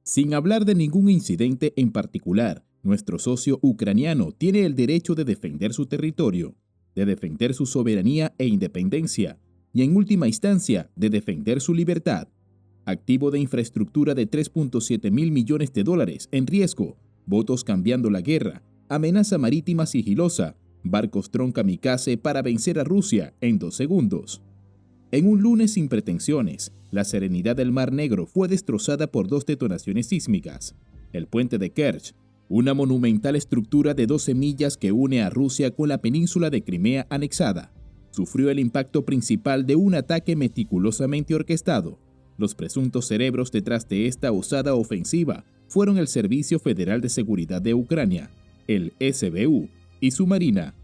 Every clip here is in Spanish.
Sin hablar de ningún incidente en particular, nuestro socio ucraniano tiene el derecho de defender su territorio, de defender su soberanía e independencia, y en última instancia, de defender su libertad. Activo de infraestructura de 3.7 mil millones de dólares en riesgo, votos cambiando la guerra, amenaza marítima sigilosa, barcos dron kamikaze para vencer a Rusia en 2 segundos. En un lunes sin pretensiones, la serenidad del Mar Negro fue destrozada por 2 detonaciones sísmicas. El puente de Kerch, una monumental estructura de 12 millas que une a Rusia con la península de Crimea anexada, sufrió el impacto principal de un ataque meticulosamente orquestado. Los presuntos cerebros detrás de esta osada ofensiva fueron el Servicio Federal de Seguridad de Ucrania, el SBU, y su Marina.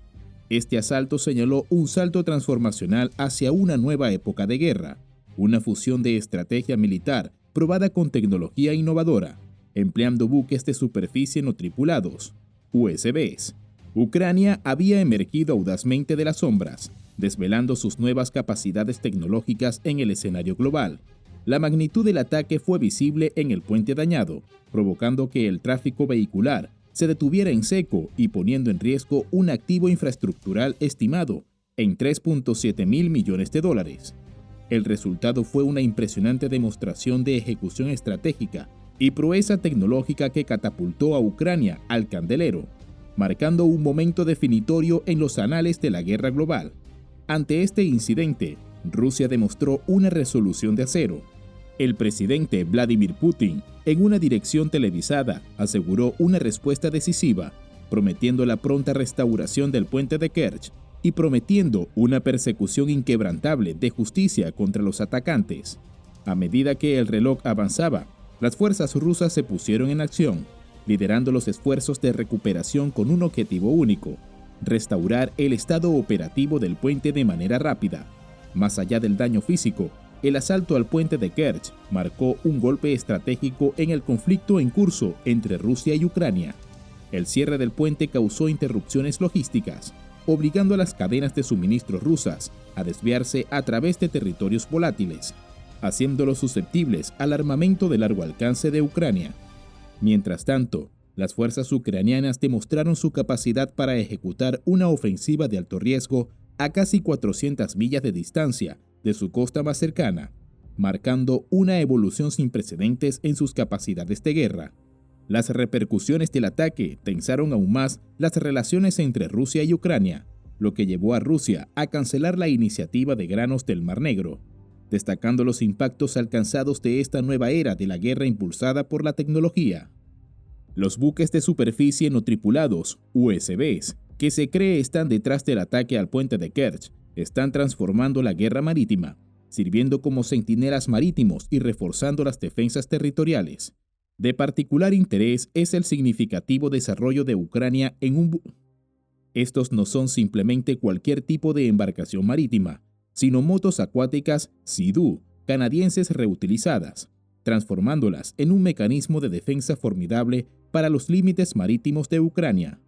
Este asalto señaló un salto transformacional hacia una nueva época de guerra, una fusión de estrategia militar probada con tecnología innovadora, empleando buques de superficie no tripulados, USVs. Ucrania había emergido audazmente de las sombras, desvelando sus nuevas capacidades tecnológicas en el escenario global. La magnitud del ataque fue visible en el puente dañado, provocando que el tráfico vehicular se detuviera en seco y poniendo en riesgo un activo infraestructural estimado en 3.7 mil millones de dólares. El resultado fue una impresionante demostración de ejecución estratégica y proeza tecnológica que catapultó a Ucrania al candelero, marcando un momento definitorio en los anales de la guerra global. Ante este incidente, Rusia demostró una resolución de acero. El presidente Vladimir Putin, en una dirección televisada, aseguró una respuesta decisiva, prometiendo la pronta restauración del puente de Kerch y prometiendo una persecución inquebrantable de justicia contra los atacantes. A medida que el reloj avanzaba, las fuerzas rusas se pusieron en acción, liderando los esfuerzos de recuperación con un objetivo único: restaurar el estado operativo del puente de manera rápida. Más allá del daño físico, el asalto al puente de Kerch marcó un golpe estratégico en el conflicto en curso entre Rusia y Ucrania. El cierre del puente causó interrupciones logísticas, obligando a las cadenas de suministro rusas a desviarse a través de territorios volátiles, haciéndolos susceptibles al armamento de largo alcance de Ucrania. Mientras tanto, las fuerzas ucranianas demostraron su capacidad para ejecutar una ofensiva de alto riesgo a casi 400 millas de distancia de su costa más cercana, marcando una evolución sin precedentes en sus capacidades de guerra. Las repercusiones del ataque tensaron aún más las relaciones entre Rusia y Ucrania, lo que llevó a Rusia a cancelar la iniciativa de granos del Mar Negro, destacando los impactos alcanzados de esta nueva era de la guerra impulsada por la tecnología. Los buques de superficie no tripulados, USVs, que se cree están detrás del ataque al puente de Kerch, están transformando la guerra marítima, sirviendo como centinelas marítimos y reforzando las defensas territoriales. De particular interés es el significativo desarrollo de Ucrania en un Estos no son simplemente cualquier tipo de embarcación marítima, sino motos acuáticas Sea-Doo, canadienses reutilizadas, transformándolas en un mecanismo de defensa formidable para los límites marítimos de Ucrania.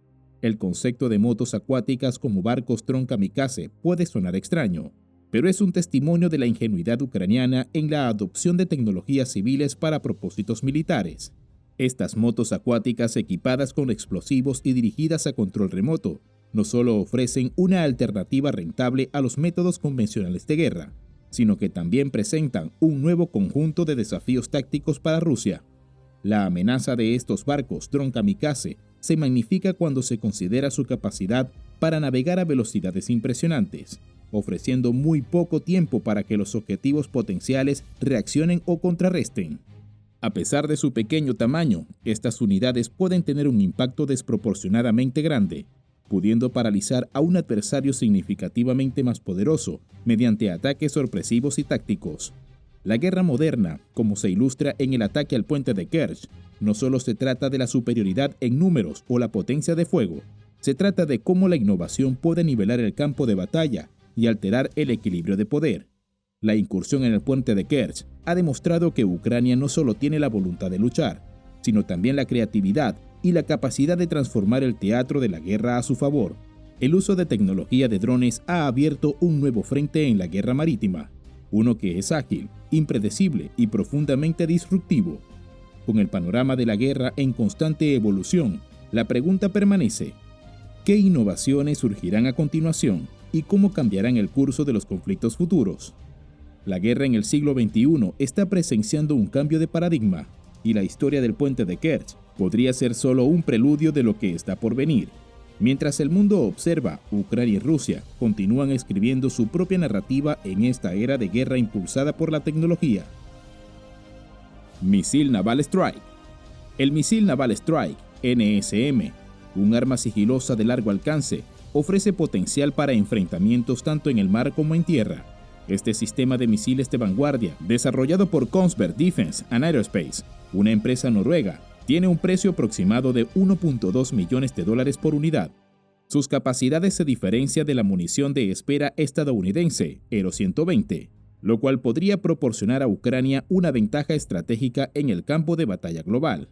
El concepto de motos acuáticas como barcos dron kamikaze puede sonar extraño, pero es un testimonio de la ingenuidad ucraniana en la adopción de tecnologías civiles para propósitos militares. Estas motos acuáticas equipadas con explosivos y dirigidas a control remoto no solo ofrecen una alternativa rentable a los métodos convencionales de guerra, sino que también presentan un nuevo conjunto de desafíos tácticos para Rusia. La amenaza de estos barcos dron kamikaze se magnifica cuando se considera su capacidad para navegar a velocidades impresionantes, ofreciendo muy poco tiempo para que los objetivos potenciales reaccionen o contrarresten. A pesar de su pequeño tamaño, estas unidades pueden tener un impacto desproporcionadamente grande, pudiendo paralizar a un adversario significativamente más poderoso mediante ataques sorpresivos y tácticos. La guerra moderna, como se ilustra en el ataque al puente de Kerch, no solo se trata de la superioridad en números o la potencia de fuego, se trata de cómo la innovación puede nivelar el campo de batalla y alterar el equilibrio de poder. La incursión en el puente de Kerch ha demostrado que Ucrania no solo tiene la voluntad de luchar, sino también la creatividad y la capacidad de transformar el teatro de la guerra a su favor. El uso de tecnología de drones ha abierto un nuevo frente en la guerra marítima, uno que es ágil, impredecible y profundamente disruptivo. Con el panorama de la guerra en constante evolución, la pregunta permanece: ¿qué innovaciones surgirán a continuación y cómo cambiarán el curso de los conflictos futuros? La guerra en el siglo XXI está presenciando un cambio de paradigma, y la historia del puente de Kerch podría ser solo un preludio de lo que está por venir. Mientras el mundo observa, Ucrania y Rusia continúan escribiendo su propia narrativa en esta era de guerra impulsada por la tecnología. Misil Naval Strike. El misil Naval Strike, NSM, un arma sigilosa de largo alcance, ofrece potencial para enfrentamientos tanto en el mar como en tierra. Este sistema de misiles de vanguardia, desarrollado por Kongsberg Defence & Aerospace, una empresa noruega, tiene un precio aproximado de $1.2 millones por unidad. Sus capacidades se diferencian de la munición de espera estadounidense, Hero 120, lo cual podría proporcionar a Ucrania una ventaja estratégica en el campo de batalla global.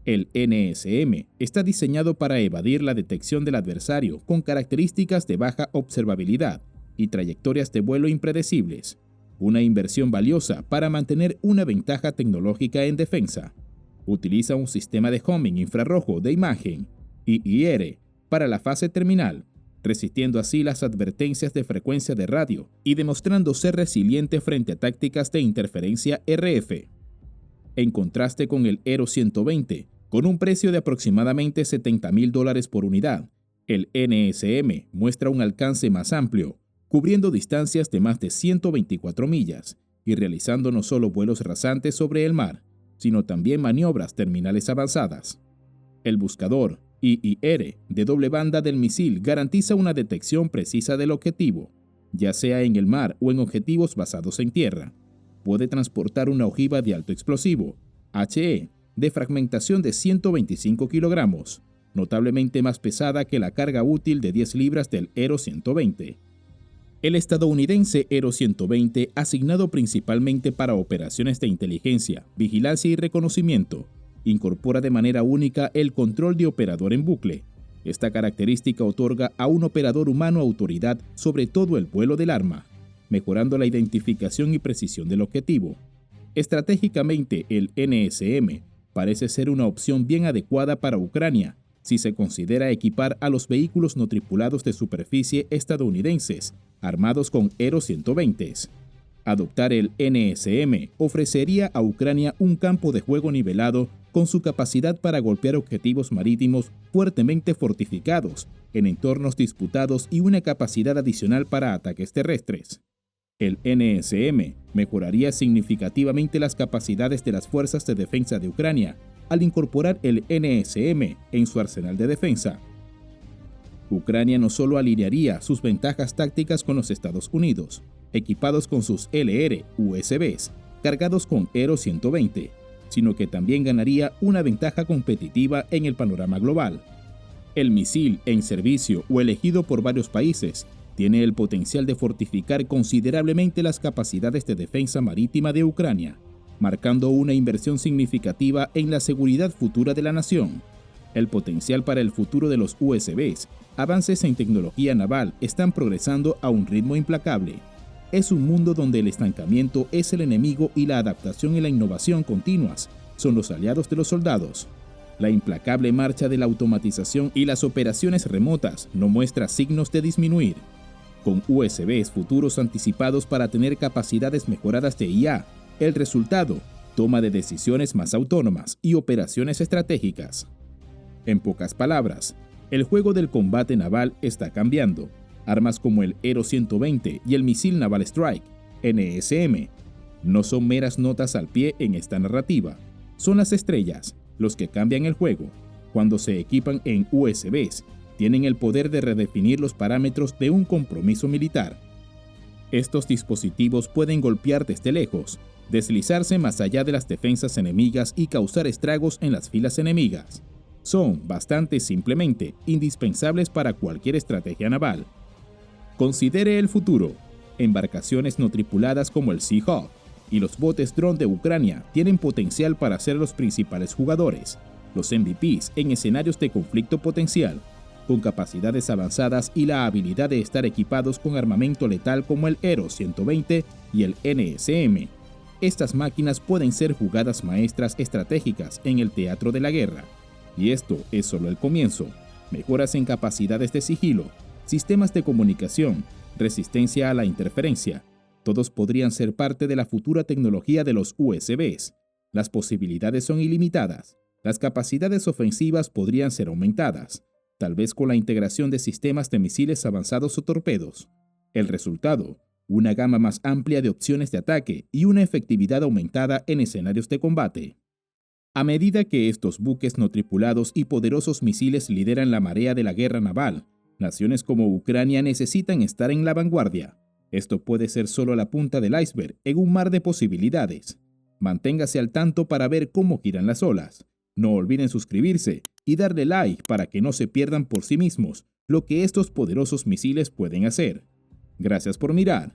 El NSM está diseñado para evadir la detección del adversario con características de baja observabilidad y trayectorias de vuelo impredecibles, una inversión valiosa para mantener una ventaja tecnológica en defensa. Utiliza un sistema de homing infrarrojo de imagen, IIR, para la fase terminal, resistiendo así las advertencias de frecuencia de radio y demostrando ser resiliente frente a tácticas de interferencia RF. En contraste con el Hero 120, con un precio de aproximadamente $70,000 por unidad, el NSM muestra un alcance más amplio, cubriendo distancias de más de 124 millas y realizando no solo vuelos rasantes sobre el mar, sino también maniobras terminales avanzadas. El buscador IIR de doble banda del misil garantiza una detección precisa del objetivo, ya sea en el mar o en objetivos basados en tierra. Puede transportar una ojiva de alto explosivo, HE, de fragmentación de 125 kilogramos, notablemente más pesada que la carga útil de 10 libras del Hero 120. El estadounidense Hero 120, asignado principalmente para operaciones de inteligencia, vigilancia y reconocimiento, incorpora de manera única el control de operador en bucle. Esta característica otorga a un operador humano autoridad sobre todo el vuelo del arma, mejorando la identificación y precisión del objetivo. Estratégicamente, el NSM parece ser una opción bien adecuada para Ucrania si se considera equipar a los vehículos no tripulados de superficie estadounidenses armados con Hero 120. Adoptar el NSM ofrecería a Ucrania un campo de juego nivelado con su capacidad para golpear objetivos marítimos fuertemente fortificados en entornos disputados y una capacidad adicional para ataques terrestres. El NSM mejoraría significativamente las capacidades de las fuerzas de defensa de Ucrania al incorporar el NSM en su arsenal de defensa. Ucrania no solo alinearía sus ventajas tácticas con los Estados Unidos, equipados con sus LR USBs, cargados con Hero 120, sino que también ganaría una ventaja competitiva en el panorama global. El misil en servicio o elegido por varios países tiene el potencial de fortificar considerablemente las capacidades de defensa marítima de Ucrania, marcando una inversión significativa en la seguridad futura de la nación. El potencial para el futuro de los USBs, avances en tecnología naval están progresando a un ritmo implacable. Es un mundo donde el estancamiento es el enemigo y la adaptación y la innovación continuas son los aliados de los soldados. La implacable marcha de la automatización y las operaciones remotas no muestra signos de disminuir. Con USBs futuros anticipados para tener capacidades mejoradas de IA, el resultado, toma de decisiones más autónomas y operaciones estratégicas. En pocas palabras, el juego del combate naval está cambiando. Armas como el Hero 120 y el misil Naval Strike, NSM, no son meras notas al pie en esta narrativa. Son las estrellas, los que cambian el juego. Cuando se equipan en USBs, tienen el poder de redefinir los parámetros de un compromiso militar. Estos dispositivos pueden golpear desde lejos, deslizarse más allá de las defensas enemigas y causar estragos en las filas enemigas. Son, bastante simplemente, indispensables para cualquier estrategia naval. Considere el futuro. Embarcaciones no tripuladas como el Seahawk y los botes drone de Ucrania tienen potencial para ser los principales jugadores, los MVPs en escenarios de conflicto potencial, con capacidades avanzadas y la habilidad de estar equipados con armamento letal como el Hero 120 y el NSM. Estas máquinas pueden ser jugadas maestras estratégicas en el teatro de la guerra. Y esto es solo el comienzo. Mejoras en capacidades de sigilo, sistemas de comunicación, resistencia a la interferencia. Todos podrían ser parte de la futura tecnología de los USBs. Las posibilidades son ilimitadas. Las capacidades ofensivas podrían ser aumentadas, tal vez con la integración de sistemas de misiles avanzados o torpedos. El resultado: una gama más amplia de opciones de ataque y una efectividad aumentada en escenarios de combate. A medida que estos buques no tripulados y poderosos misiles lideran la marea de la guerra naval, naciones como Ucrania necesitan estar en la vanguardia. Esto puede ser solo la punta del iceberg en un mar de posibilidades. Manténgase al tanto para ver cómo giran las olas. No olviden suscribirse y darle like para que no se pierdan por sí mismos lo que estos poderosos misiles pueden hacer. Gracias por mirar